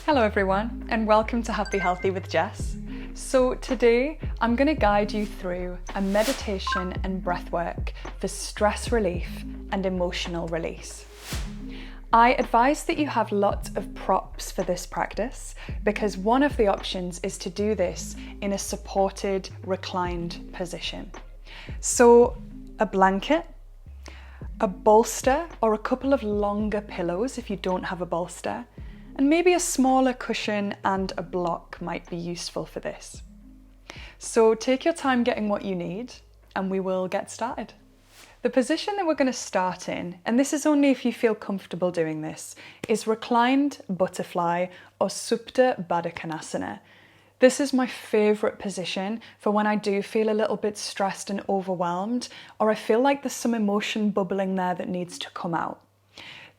Hello everyone, and welcome to Happy Healthy with Jess. So today I'm going to guide you through a meditation and breathwork for stress relief and emotional release. I advise that you have lots of props for this practice because one of the options is to do this in a supported, reclined position. So a blanket, a bolster or a couple of longer pillows if you don't have a bolster, and maybe a smaller cushion and a block might be useful for this. So take your time getting what you need and we will get started. The position that we're going to start in, and this is only if you feel comfortable doing this, is reclined butterfly or Supta Baddha Konasana. This is my favourite position for when I do feel a little bit stressed and overwhelmed, or I feel like there's some emotion bubbling there that needs to come out.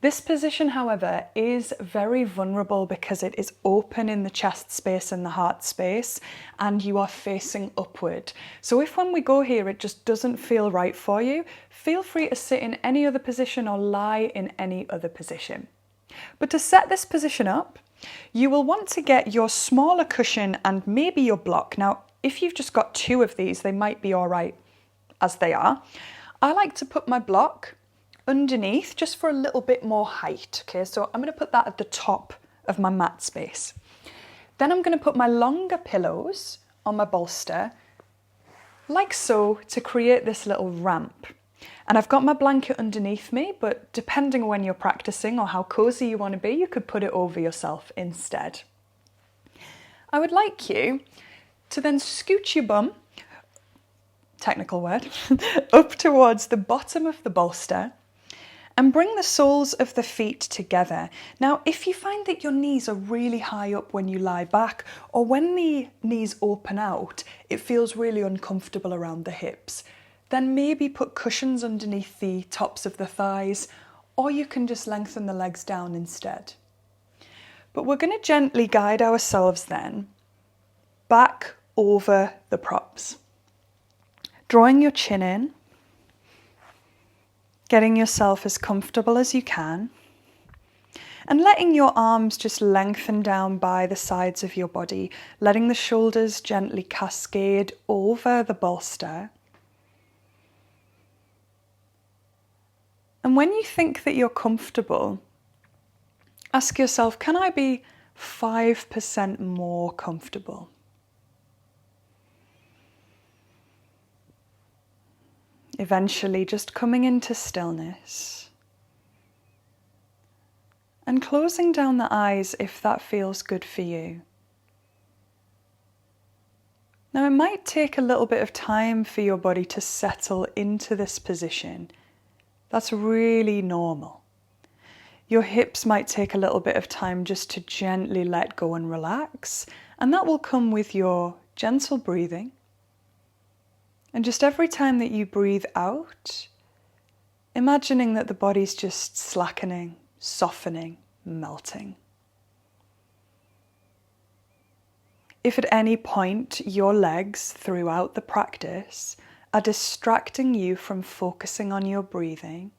This position, however, is very vulnerable because it is open in the chest space and the heart space, and you are facing upward. So if when we go here it just doesn't feel right for you, feel free to sit in any other position or lie in any other position. But to set this position up, you will want to get your smaller cushion and maybe your block. Now, if you've just got two of these, they might be all right as they are. I like to put my block underneath just for a little bit more height. Okay, so I'm going to put that at the top of my mat space. Then I'm going to put my longer pillows on my bolster, like so, to create this little ramp. And I've got my blanket underneath me, but depending on when you're practicing or how cozy you want to be, you could put it over yourself instead. I would like you to then scoot your bum, technical word, up towards the bottom of the bolster, and bring the soles of the feet together. Now, if you find that your knees are really high up when you lie back, or when the knees open out, it feels really uncomfortable around the hips, then maybe put cushions underneath the tops of the thighs, or you can just lengthen the legs down instead. But we're going to gently guide ourselves then back over the props. Drawing your chin in, getting yourself as comfortable as you can, and letting your arms just lengthen down by the sides of your body, letting the shoulders gently cascade over the bolster. And when you think that you're comfortable, ask yourself, can I be 5% more comfortable? Eventually just coming into stillness and closing down the eyes if that feels good for you. Now, it might take a little bit of time for your body to settle into this position. That's really normal. Your hips might take a little bit of time just to gently let go and relax, and that will come with your gentle breathing. And just every time that you breathe out, imagining that the body's just slackening, softening, melting. If at any point your legs throughout the practice are distracting you from focusing on your breathing,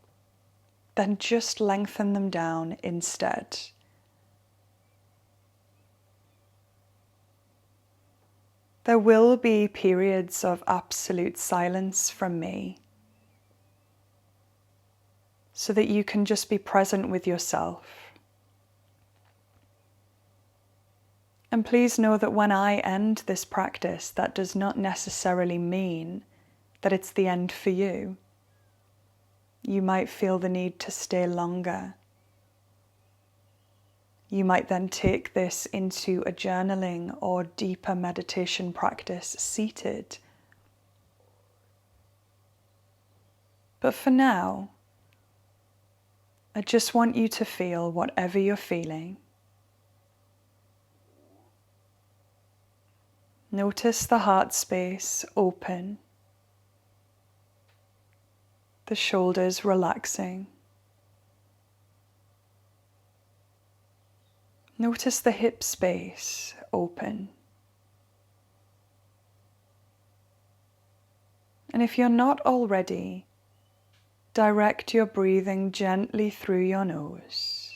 then just lengthen them down instead. There will be periods of absolute silence from me, so that you can just be present with yourself. And please know that when I end this practice, that does not necessarily mean that it's the end for you. You might feel the need to stay longer. You might then take this into a journaling or deeper meditation practice seated. But for now, I just want you to feel whatever you're feeling. Notice the heart space open, the shoulders relaxing. Notice the hip space open. And if you're not already, direct your breathing gently through your nose.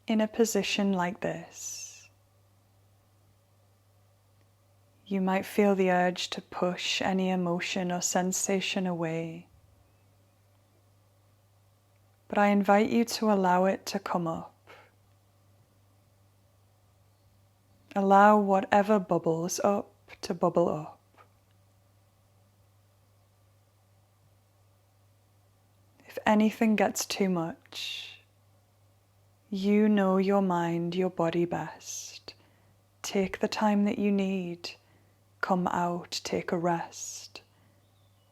In a position like this, you might feel the urge to push any emotion or sensation away. But I invite you to allow it to come up. Allow whatever bubbles up to bubble up. If anything gets too much, you know your mind, your body best. Take the time that you need. Come out, take a rest.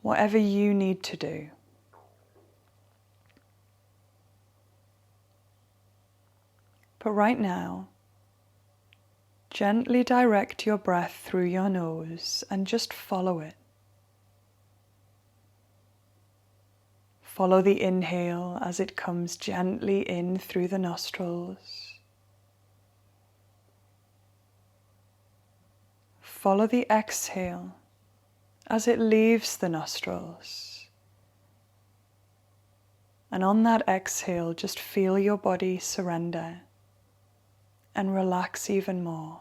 Whatever you need to do. But right now, gently direct your breath through your nose and just follow it. Follow the inhale as it comes gently in through the nostrils. Follow the exhale as it leaves the nostrils. And on that exhale, just feel your body surrender and relax even more.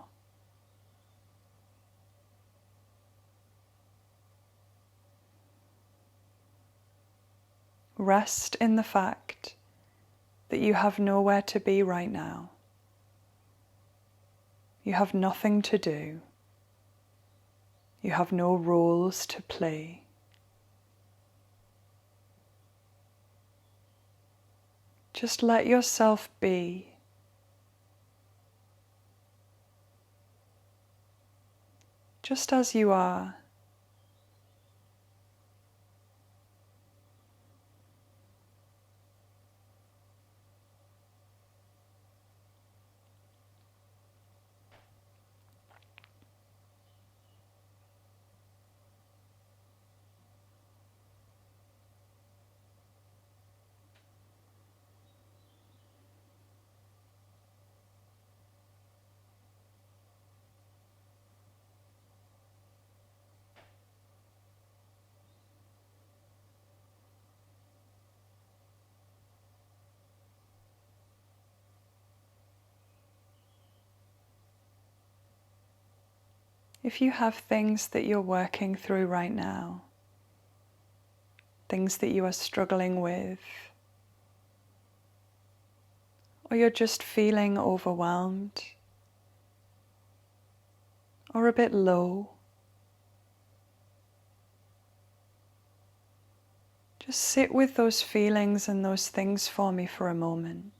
Rest in the fact that you have nowhere to be right now. You have nothing to do. You have no roles to play. Just let yourself be. Just as you are. If you have things that you're working through right now, things that you are struggling with, or you're just feeling overwhelmed, or a bit low, just sit with those feelings and those things for me for a moment.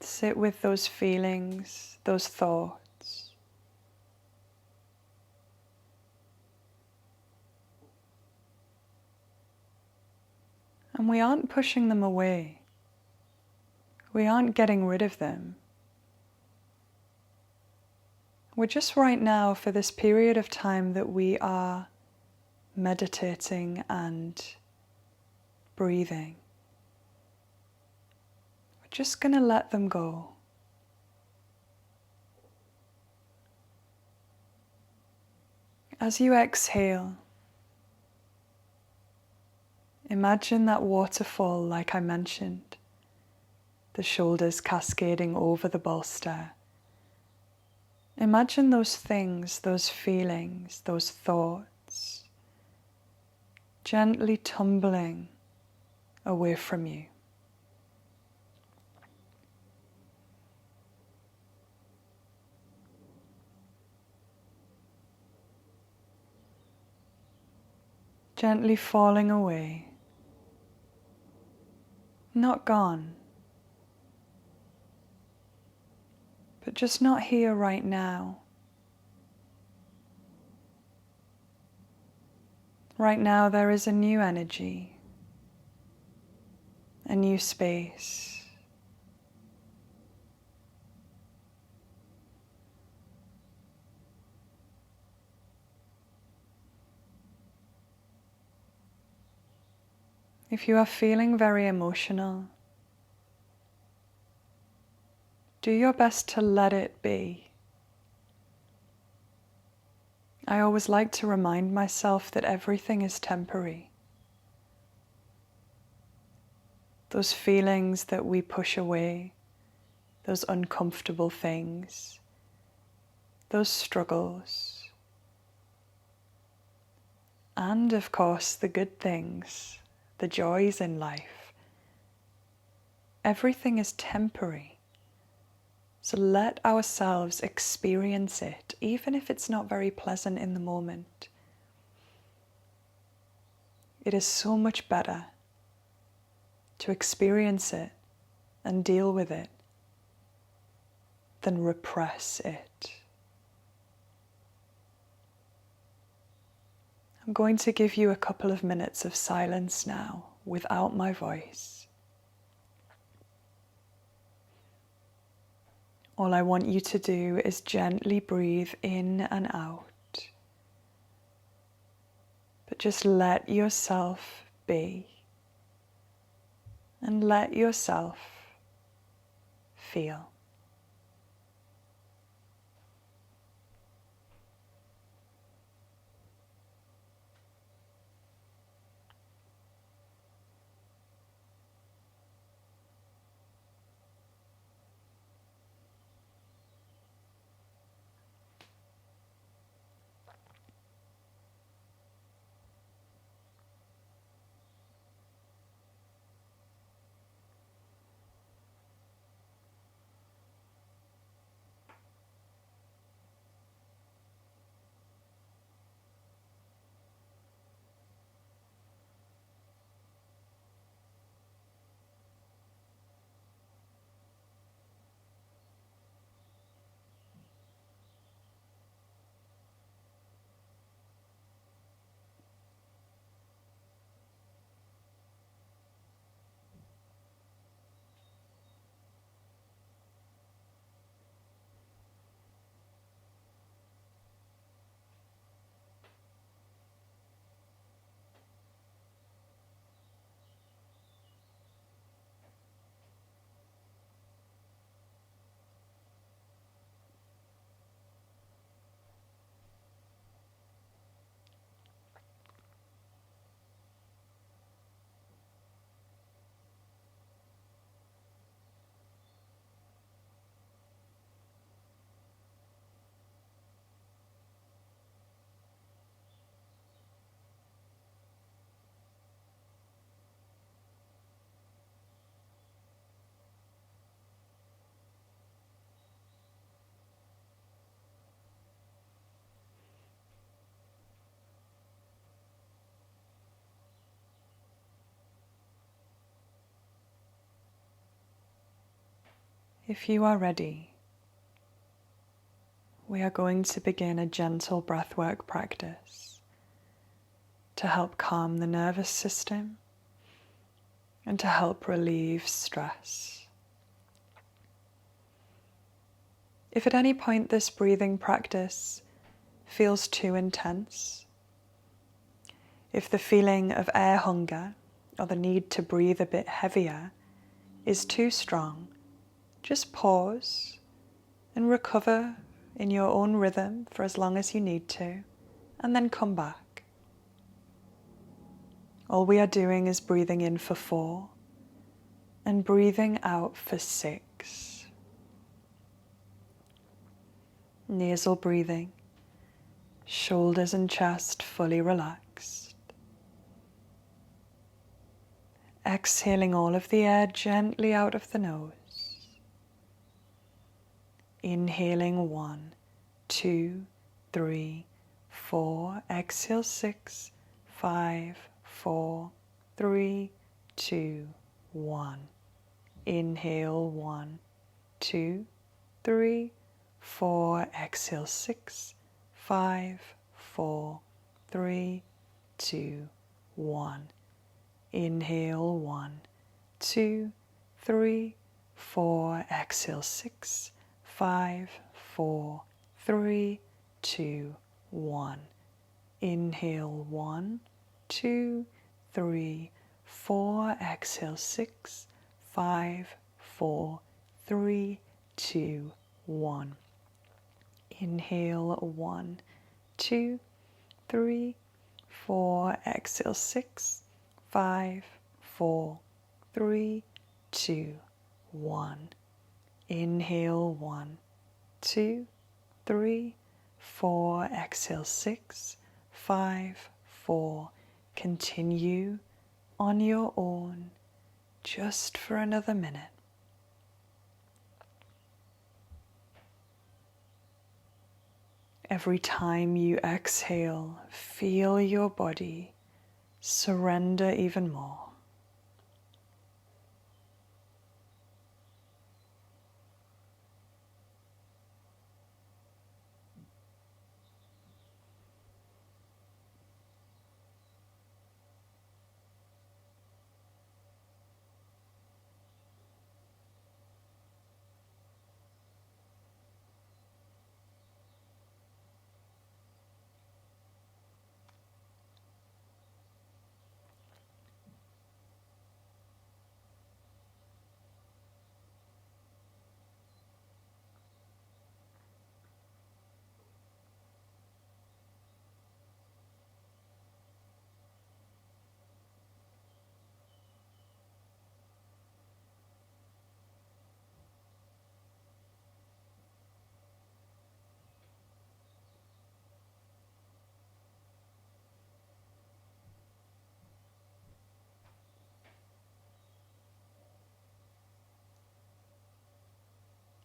Sit with those feelings, those thoughts. And we aren't pushing them away. We aren't getting rid of them. We're just right now, for this period of time that we are meditating and breathing, just going to let them go. As you exhale, imagine that waterfall like I mentioned, the shoulders cascading over the bolster. Imagine those things, those feelings, those thoughts, gently tumbling away from you. Gently falling away, not gone, but just not here right now. Right now there is a new energy, a new space. If you are feeling very emotional, Do your best to let it be. I always like to remind myself that everything is temporary. Those feelings that we push away, those uncomfortable things, those struggles, and of course the good things, the joys in life. Everything is temporary. So let ourselves experience it, even if it's not very pleasant in the moment. It is so much better to experience it and deal with it than repress it. I'm going to give you a couple of minutes of silence now without my voice. All I want you to do is gently breathe in and out. But just let yourself be. And let yourself feel. If you are ready, we are going to begin a gentle breathwork practice to help calm the nervous system and to help relieve stress. If at any point this breathing practice feels too intense, if the feeling of air hunger or the need to breathe a bit heavier is too strong, just pause and recover in your own rhythm for as long as you need to, and then come back. All we are doing is breathing in for 4 and breathing out for 6. Nasal breathing, shoulders and chest fully relaxed. Exhaling all of the air gently out of the nose. Inhaling 1, 2, 3, 4. Exhale 6, 5, 4, 3, 2, 1. Inhale 1, 2, 3, 4. Exhale 6, 5, 4, 3, 2, 1. Inhale 1, 2, 3, 4. Exhale 6, 5, 4, 3, 2, 1. Inhale 1, 2, 3, 4. Exhale 6, 5, 4, 3, 2, 1. Inhale, 1, 2, 3, 4. Exhale, 6, 5, 4, 3, 2, 1. Inhale, 1, 2, 3, 4. Exhale, 6, 5, 4. Continue on your own just for another minute. Every time you exhale, feel your body surrender even more.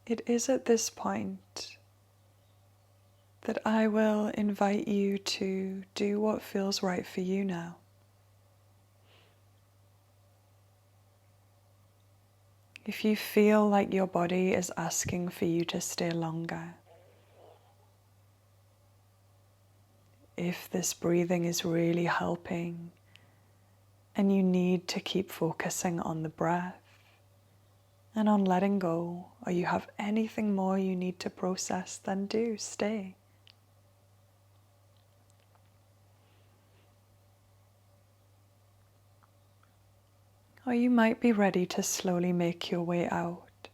It is at this point that I will invite you to do what feels right for you now. If you feel like your body is asking for you to stay longer, if this breathing is really helping and you need to keep focusing on the breath and on letting go, or you have anything more you need to process, then do stay. Or you might be ready to slowly make your way out.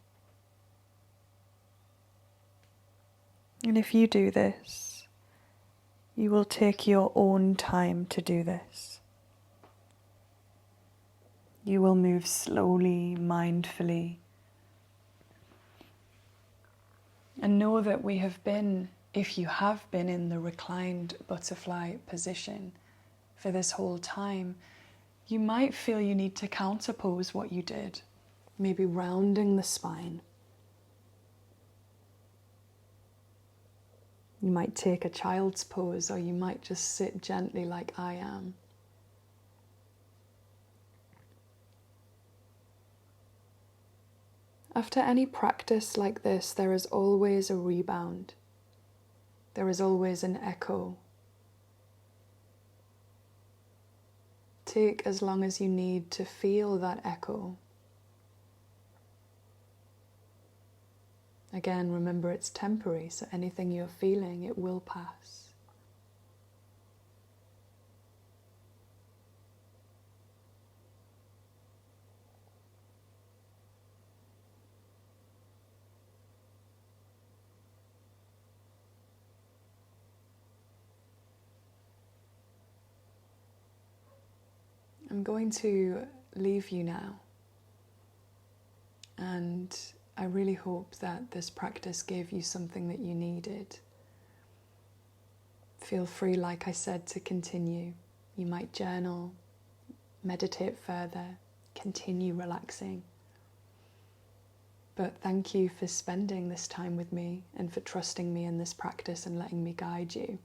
And if you do this, you will take your own time to do this. You will move slowly, mindfully. And know that we have been, if you have been in the reclined butterfly position for this whole time, you might feel you need to counterpose what you did, maybe rounding the spine. You might take a child's pose, or you might just sit gently like I am. After any practice like this, there is always a rebound. There is always an echo. Take as long as you need to feel that echo. Again, remember it's temporary, so anything you're feeling, it will pass. I'm going to leave you now, and I really hope that this practice gave you something that you needed. Feel free, like I said, to continue. You might journal, meditate further, continue relaxing. But thank you for spending this time with me and for trusting me in this practice and letting me guide you.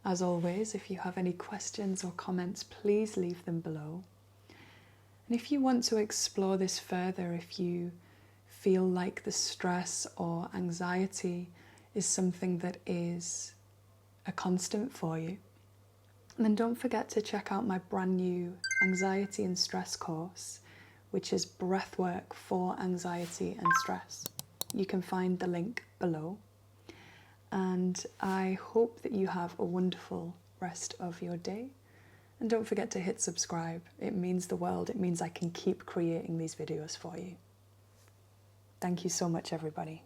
As always, if you have any questions or comments, please leave them below. And if you want to explore this further, if you feel like the stress or anxiety is something that is a constant for you, then don't forget to check out my brand new anxiety and stress course, which is breathwork for anxiety and stress. You can find the link below. And I hope that you have a wonderful rest of your day. And don't forget to hit subscribe. It means the world. It means I can keep creating these videos for you. Thank you so much, everybody.